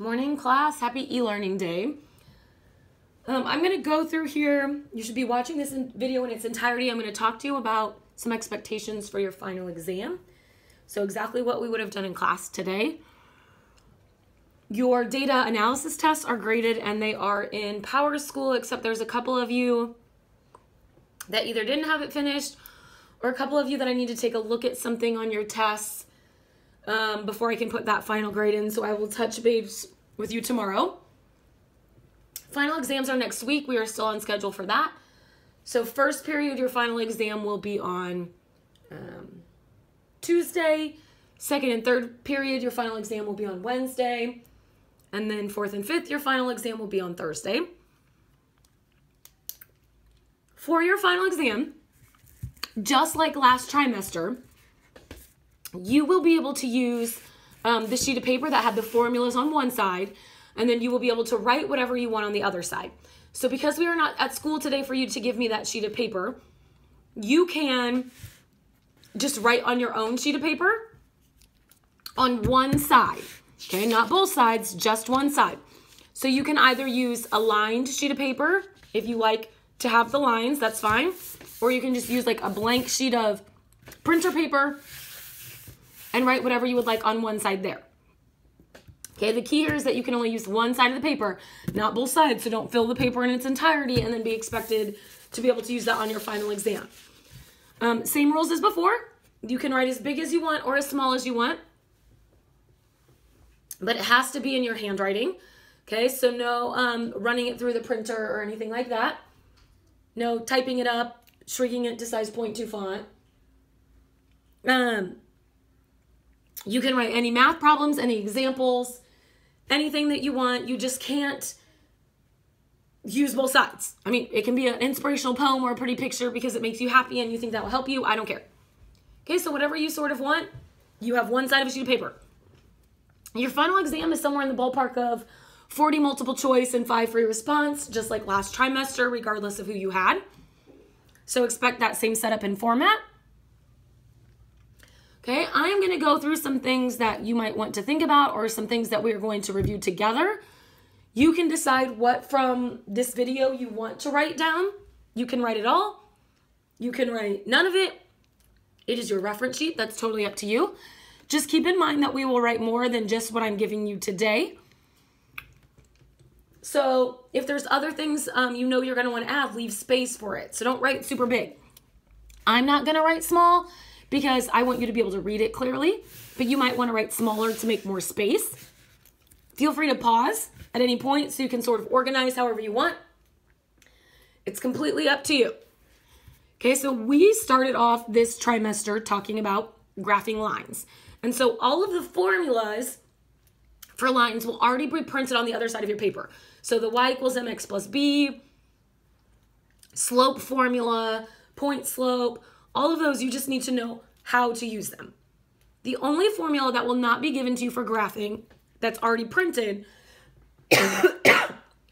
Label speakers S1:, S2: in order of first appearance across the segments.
S1: Morning class, happy e-learning day. I'm going to go through here. You should be watching this video in its entirety. I'm going to talk to you about some expectations for your final exam. So exactly what we would have done in class today. Your data analysis tests are graded and they are in Power School, except there's a couple of you that either didn't have it finished or a couple of you that I need to take a look at something on your tests before I can put that final grade in. So I will touch base with you tomorrow. Final exams are next week. We are still on schedule for that. So first period, your final exam will be on Tuesday. Second and third period, your final exam will be on Wednesday. And then fourth and fifth, your final exam will be on Thursday. For your final exam, just like last trimester, you will be able to use the sheet of paper that had the formulas on one side, and then you will be able to write whatever you want on the other side. So because we are not at school today for you to give me that sheet of paper, you can just write on your own sheet of paper on one side, okay? Not both sides, just one side. So you can either use a lined sheet of paper if you like to have the lines, that's fine. Or you can just use like a blank sheet of printer paper and write whatever you would like on one side there. Okay, the key here is that you can only use one side of the paper, not both sides, so don't fill the paper in its entirety and then be expected to be able to use that on your final exam. Same rules as before. You can write as big as you want or as small as you want, but it has to be in your handwriting. Okay, so no running it through the printer or anything like that. No typing it up, shrinking it to size 0.2 font. You can write any math problems, any examples, anything that you want. You just can't use both sides. I mean, it can be an inspirational poem or a pretty picture because it makes you happy and you think that will help you. I don't care. Okay, so whatever you sort of want, you have one side of a sheet of paper. Your final exam is somewhere in the ballpark of 40 multiple choice and 5 free response, just like last trimester, regardless of who you had. So expect that same setup and format. Okay, I'm going to go through some things that you might want to think about or some things that we are going to review together. You can decide what from this video you want to write down. You can write it all. You can write none of it. It is your reference sheet. That's totally up to you. Just keep in mind that we will write more than just what I'm giving you today. So if there's other things you know you're going to want to add, leave space for it. So don't write super big. I'm not going to write small because I want you to be able to read it clearly, but you might want to write smaller to make more space. Feel free to pause at any point so you can sort of organize however you want. It's completely up to you. Okay, so we started off this trimester talking about graphing lines. And so all of the formulas for lines will already be printed on the other side of your paper. So the y equals mx plus b, slope formula, point slope, all of those, you just need to know how to use them. The only formula that will not be given to you for graphing that's already printed,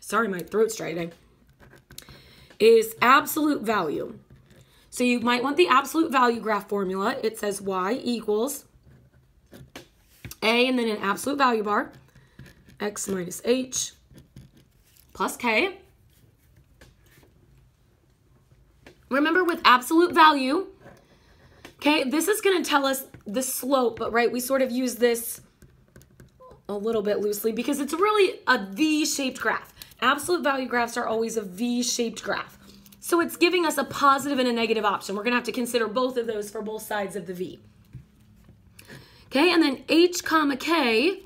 S1: sorry, my throat's dry today, is absolute value. So you might want the absolute value graph formula. It says y equals a and then an absolute value bar, x minus h plus k. Remember with absolute value, okay, this is going to tell us the slope, but right, we sort of use this a little bit loosely because it's really a V-shaped graph. Absolute value graphs are always a V-shaped graph. So it's giving us a positive and a negative option. We're going to have to consider both of those for both sides of the V. Okay, and then h comma k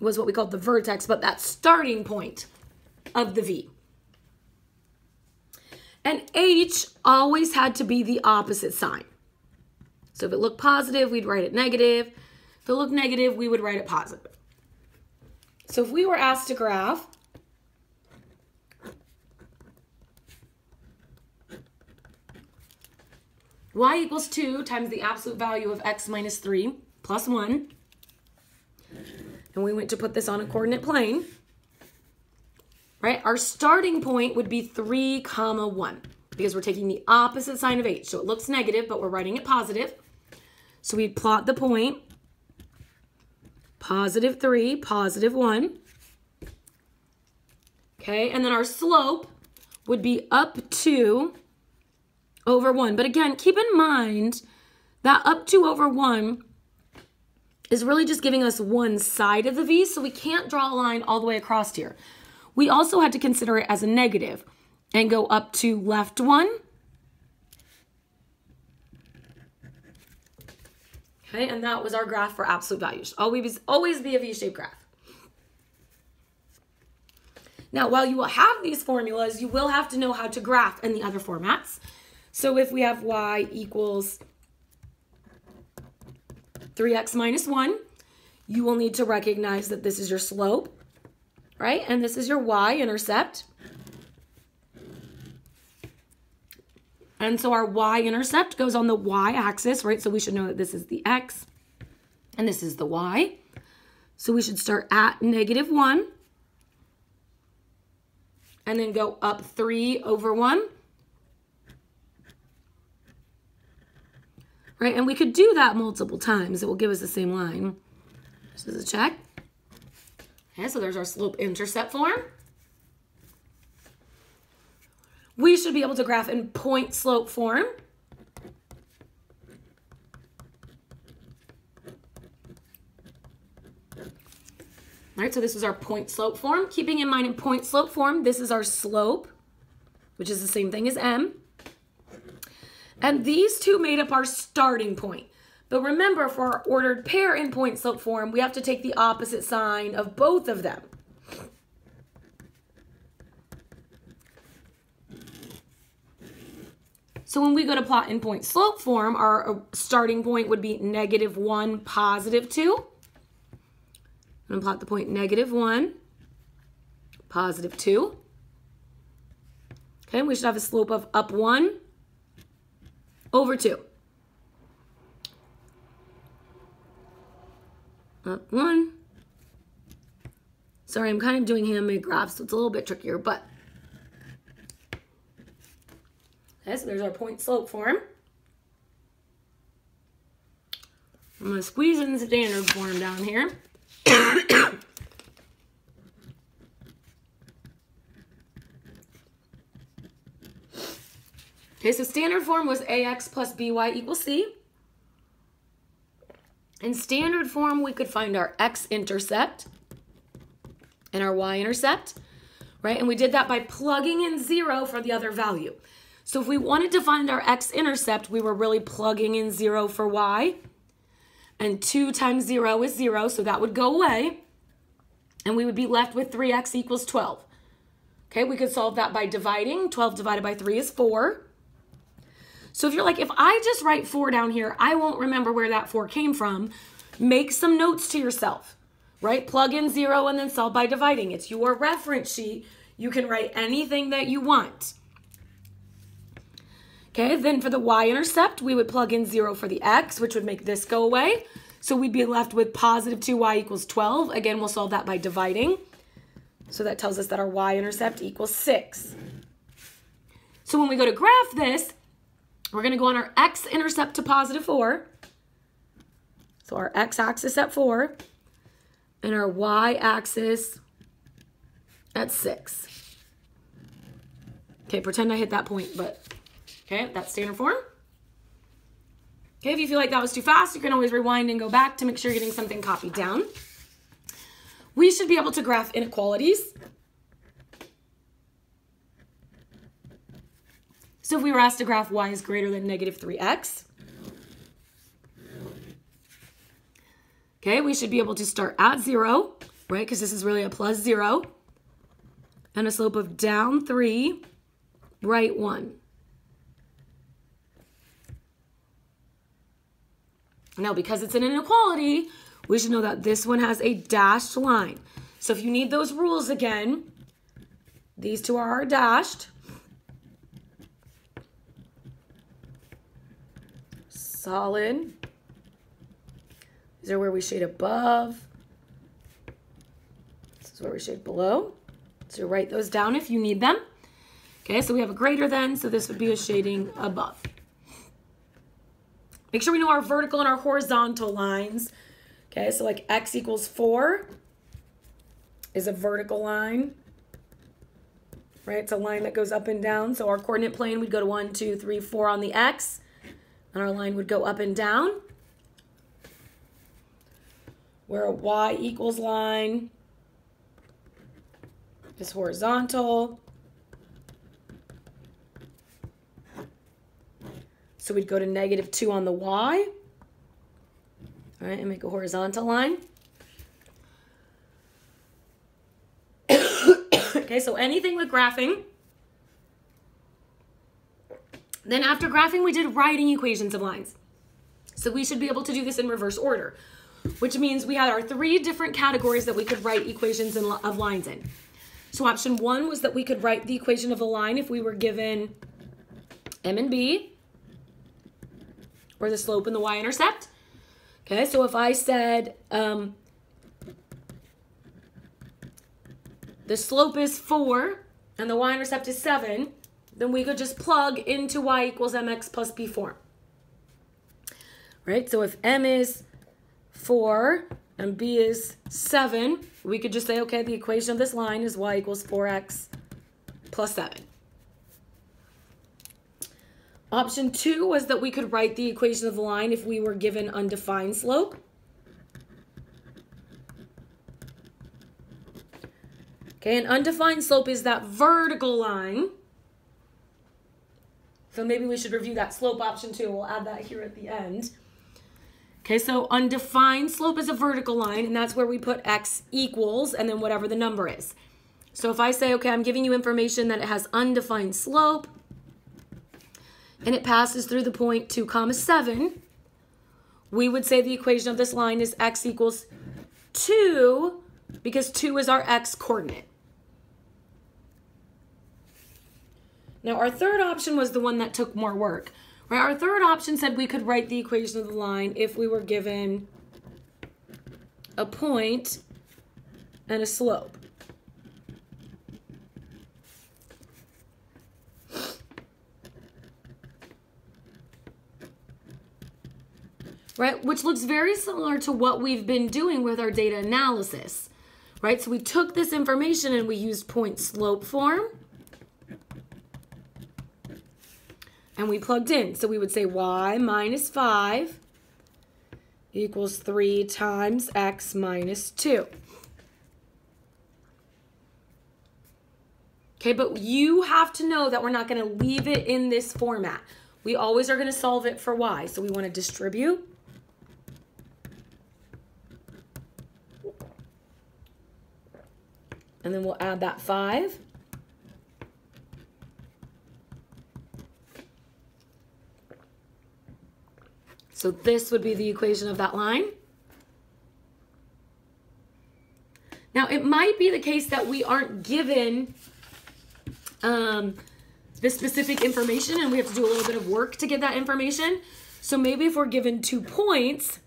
S1: was what we called the vertex, but that starting point of the V. And h always had to be the opposite sign. So if it looked positive, we'd write it negative. If it looked negative, we would write it positive. So if we were asked to graph y equals 2 times the absolute value of x minus 3 plus 1, and we went to put this on a coordinate plane, right? Our starting point would be 3, 1 because we're taking the opposite sign of h. So it looks negative, but we're writing it positive. So we plot the point positive 3, positive 1. Okay, and then our slope would be up 2 over 1. But again, keep in mind that up 2 over 1 is really just giving us one side of the V, so we can't draw a line all the way across here. We also had to consider it as a negative and go up to left 1. Okay, and that was our graph for absolute values. Always be a V-shaped graph. Now, while you will have these formulas, you will have to know how to graph in the other formats. So if we have y equals 3x minus 1, you will need to recognize that this is your slope, right? And this is your y-intercept. And so our y-intercept goes on the y-axis, right? So we should know that this is the x and this is the y. So we should start at negative 1 and then go up 3 over 1. Right, and we could do that multiple times. It will give us the same line. This is a check. Okay, so there's our slope-intercept form. We should be able to graph in point-slope form. All right, so this is our point-slope form. Keeping in mind in point-slope form, this is our slope, which is the same thing as m. And these two made up our starting point. But remember, for our ordered pair in point-slope form, we have to take the opposite sign of both of them. So when we go to plot in point-slope form, our starting point would be negative 1, positive 2. I'm going to plot the point negative 1, positive 2. Okay, we should have a slope of up 1 over 2. Up 1. Sorry, I'm kind of doing handmade graphs, so it's a little bit trickier, but. Okay, so there's our point slope form. I'm going to squeeze in the standard form down here. Okay, so standard form was ax plus by equals c. In standard form, we could find our x-intercept and our y-intercept, right? And we did that by plugging in 0 for the other value. So if we wanted to find our x-intercept, we were really plugging in 0 for y. And 2 times 0 is 0, so that would go away. And we would be left with 3x equals 12. Okay, we could solve that by dividing. 12 divided by 3 is 4. So if you're like, if I just write 4 down here, I won't remember where that 4 came from. Make some notes to yourself, right? Plug in 0 and then solve by dividing. It's your reference sheet. You can write anything that you want. Okay, then for the y-intercept, we would plug in 0 for the x, which would make this go away. So we'd be left with positive 2y equals 12. Again, we'll solve that by dividing. So that tells us that our y-intercept equals 6. So when we go to graph this, we're going to go on our x-intercept to positive 4. So our x-axis at 4 and our y-axis at 6. Okay, pretend I hit that point, but okay, that's standard form. Okay, if you feel like that was too fast, you can always rewind and go back to make sure you're getting something copied down. We should be able to graph inequalities. So if we were asked to graph y is greater than negative 3x, okay, we should be able to start at 0, right, because this is really a plus 0, and a slope of down 3, right 1. Now, because it's an inequality, we should know that this one has a dashed line. So if you need those rules again, these two are dashed. Solid. These are where we shade above. This is where we shade below. So write those down if you need them. Okay, so we have a greater than, so this would be a shading above. Make sure we know our vertical and our horizontal lines. Okay, so like x equals 4 is a vertical line, right? It's a line that goes up and down. So our coordinate plane would go to 1, 2, 3, 4 on the x, and our line would go up and down. Where a y equals line is horizontal. So we'd go to -2 on the y, all right, and make a horizontal line. Okay, so anything with graphing. Then after graphing, we did writing equations of lines. So we should be able to do this in reverse order, which means we had our 3 different categories that we could write equations of lines in. So option 1 was that we could write the equation of a line if we were given m and b, or the slope and the y-intercept. Okay, so if I said the slope is 4 and the y-intercept is 7, then we could just plug into y equals mx plus b form. Right, so if m is 4 and b is 7, we could just say, okay, the equation of this line is y equals 4x plus 7. Option 2 was that we could write the equation of the line if we were given undefined slope. Okay, an undefined slope is that vertical line. So maybe we should review that slope option 2. We'll add that here at the end. Okay, so undefined slope is a vertical line, and that's where we put x equals and then whatever the number is. So if I say, okay, I'm giving you information that it has undefined slope, and it passes through the point 2, 7, we would say the equation of this line is x equals 2, because 2 is our x coordinate. Now, our third option was the one that took more work. Right? Our third option said we could write the equation of the line if we were given a point and a slope. Right? Which looks very similar to what we've been doing with our data analysis. Right? So we took this information and we used point slope form. And we plugged in. So we would say y minus 5 equals 3 times x minus 2. Okay, but you have to know that we're not going to leave it in this format. We always are going to solve it for y. So we want to distribute. And then we'll add that 5. So this would be the equation of that line. Now, it might be the case that we aren't given the specific information and we have to do a little bit of work to get that information. So maybe if we're given 2 points,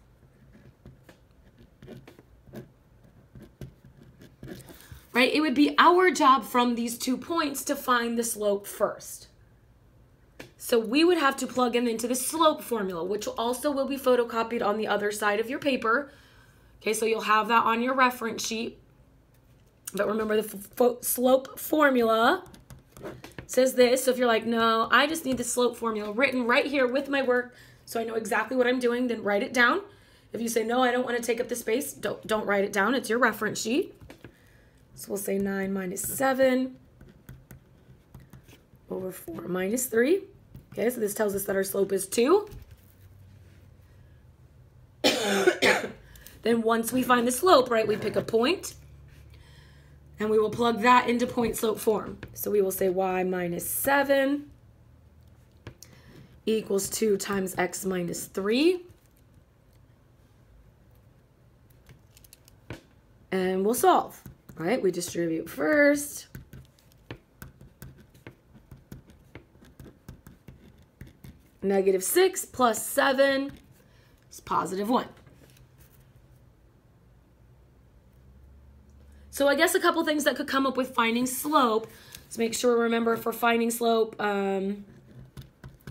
S1: right, it would be our job from these 2 points to find the slope first. So we would have to plug in into the slope formula, which also will be photocopied on the other side of your paper. Okay, so you'll have that on your reference sheet. But remember, the slope formula says this. So if you're like, no, I just need the slope formula written right here with my work so I know exactly what I'm doing, then write it down. If you say, no, I don't want to take up the space, don't write it down. It's your reference sheet. So we'll say 9 minus 7 over 4 minus 3. Okay, so this tells us that our slope is 2. Then once we find the slope, right, we pick a point, and we will plug that into point slope form. So we will say y minus 7 equals 2 times x minus 3. And we'll solve, right? We distribute first. -6 plus 7 is +1. So I guess a couple things that could come up with finding slope. Let's make sure, remember, for finding slope, and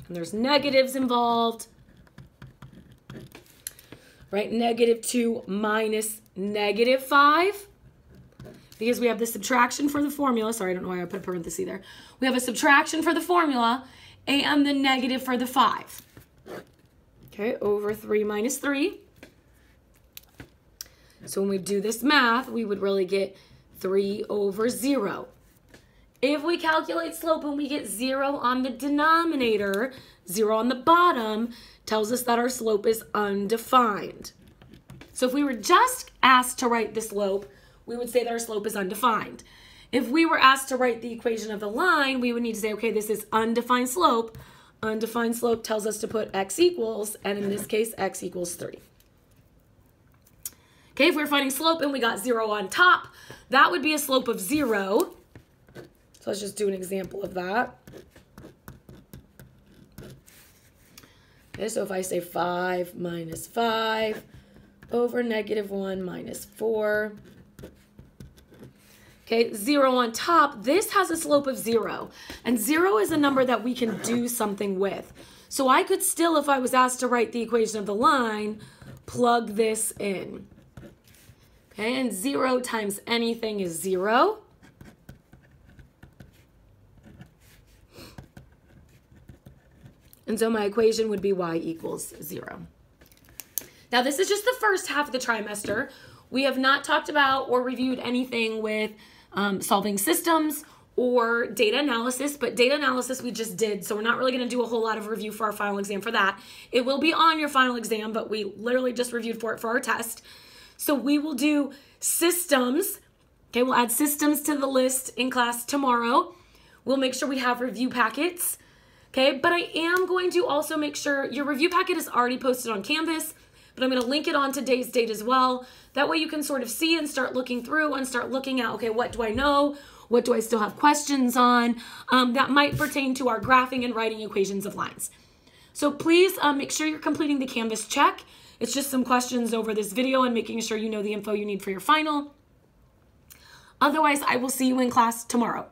S1: there's negatives involved. right? -2 minus -5. Because we have the subtraction for the formula. Sorry, I don't know why I put a parenthesis there. We have a subtraction for the formula and the negative for the 5. Okay, over 3 minus 3. So when we do this math, we would really get 3 over 0. If we calculate slope and we get 0 on the denominator, 0 on the bottom, tells us that our slope is undefined. So if we were just asked to write the slope, we would say that our slope is undefined. If we were asked to write the equation of the line, we would need to say, okay, this is undefined slope. Undefined slope tells us to put x equals, and in this case, x equals 3. Okay, if we're finding slope and we got 0 on top, that would be a slope of 0. So let's just do an example of that. Okay, so if I say 5 minus 5 over -1 minus 4. Okay, 0 on top, this has a slope of 0. And 0 is a number that we can do something with. So I could still, if I was asked to write the equation of the line, plug this in. Okay, and 0 times anything is 0. And so my equation would be y equals 0. Now this is just the first half of the trimester. We have not talked about or reviewed anything with solving systems or data analysis, but data analysis we just did, so we're not really going to do a whole lot of review for our final exam for that. It will be on your final exam, but we literally just reviewed for it for our test. So we will do systems. Okay, we'll add systems to the list in class tomorrow. We'll make sure we have review packets. Okay, but I am going to also make sure your review packet is already posted on Canvas, but I'm going to link it on today's date as well. That way you can sort of see and start looking through and start looking at, okay, what do I know? What do I still have questions on? That might pertain to our graphing and writing equations of lines. So please make sure you're completing the Canvas check. It's just some questions over this video and making sure you know the info you need for your final. Otherwise, I will see you in class tomorrow.